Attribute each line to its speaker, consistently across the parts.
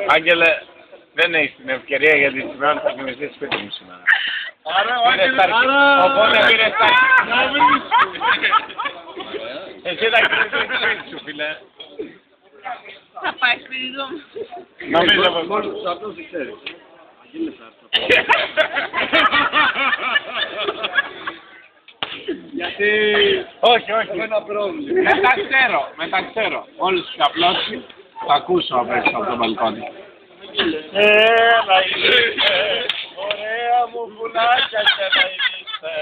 Speaker 1: Άγγελε, δεν έχεις την ευκαιρία γιατί σήμερα θα κοιμηθείς σπίτι μου σήμερα.
Speaker 2: Άρα, ο Άγγελος,
Speaker 1: οπότε πήρες τάρκη. Εσύ θα κοιμηθείς σπίτι σου, φίλε.
Speaker 3: Θα πάει σπίτι του.
Speaker 1: Νομίζω πως...
Speaker 2: μόλις τους αυτούς δεν ξέρεις. Γιατί...
Speaker 1: Όχι, όχι.
Speaker 2: Ένα πρόβλημα.
Speaker 1: Μετά ξέρω. Όλους τους απλώσεις θα ακούσω απ' έξω από το μπαλκόνι. Έλα είσαι, ωραία μου πουλάκια και να είσαι.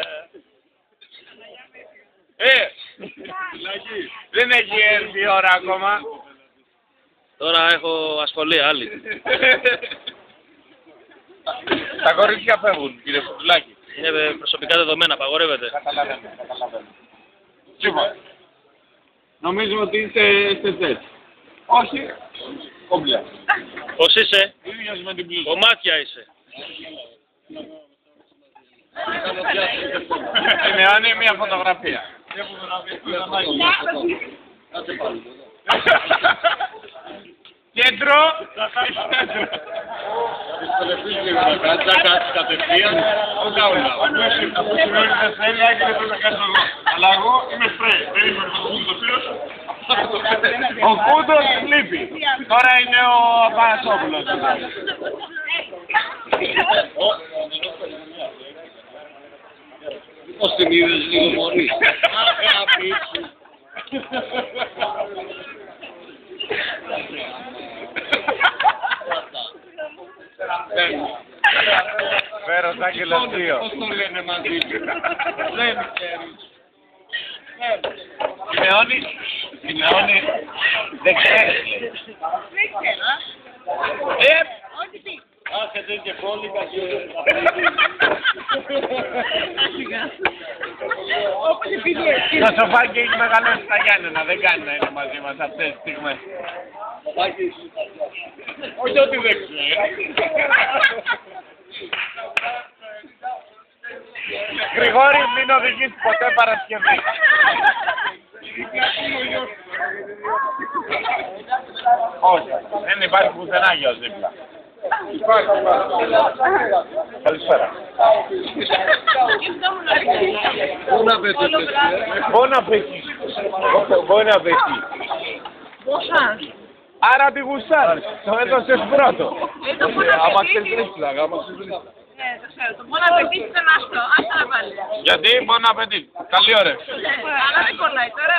Speaker 1: Δεν έχει έρθει η ώρα ακόμα.
Speaker 4: Τώρα έχω ασχολία άλλη.
Speaker 1: Τα κορίτσια φεύγουν, κύριε Φωτουλάκη.
Speaker 4: Είναι προσωπικά δεδομένα, απαγορεύεται.
Speaker 1: Καταλαβαίνω. Λοιπόν, νομίζω ότι είστε στεθές. Όχι, κομπλέ.
Speaker 4: Πώς είσαι?
Speaker 1: Ίδιος με την πλούζα.
Speaker 4: Κομμάτια είσαι.
Speaker 1: Σημειώνει μια φωτογραφία. Κέντρο!
Speaker 2: Επιστολευτείς λίγο να κάτσεις, να κάτσεις κατευθείαν.
Speaker 1: Αυτό σημαίνει ότι δεν θέλει, Άγγελε, πρέπει να κάνεις εγώ. Αλλά εγώ είμαι σπρέι. Δεν είμαι με το κούντο το φίλος. Ο κούντος λείπει. Τώρα είναι ο Πανασόπουλος.
Speaker 2: Πώς την είδες λίγο μωρή. Αγάπη σου.
Speaker 1: Φέρος Άγγελος 2.
Speaker 2: Πώς το λένε μαζί του. Δεν ξέρεις.
Speaker 1: Σημειώνει, δεν ξέρεις λέει.
Speaker 3: Δεν ξέρω. Ό,τι πει.
Speaker 2: Άρχεται και κόλληκα και...
Speaker 3: Όπως επειδή εσύ.
Speaker 1: Το σοφάκι έχει μεγαλώσει στα Γιάννενα, δεν κάνει να είναι μαζί μας αυτές τις στιγμές.
Speaker 2: Όχι ότι δεν ξέρει.
Speaker 1: Γρηγόρη, μην οδηγείς ποτέ Παρασκευή. Όχι, δεν υπάρχει πουθενά γιος δίπλα. Καλησπέρα. Bon appétit. Bon appétit. Άρα τη γουστάρεις. Το έδωσες πρώτο.
Speaker 2: Άμα ξέρεις βρίστηλα, άμα ξέρεις βρίστηλα.
Speaker 3: Ναι, το ξέρω. Το μόνο απαιτήσει ήταν άσπρο. Άστα να βάλει.
Speaker 1: Γιατί bon appétit. Καλή όρεξη.
Speaker 3: Αλλά δεν κολλάει τώρα.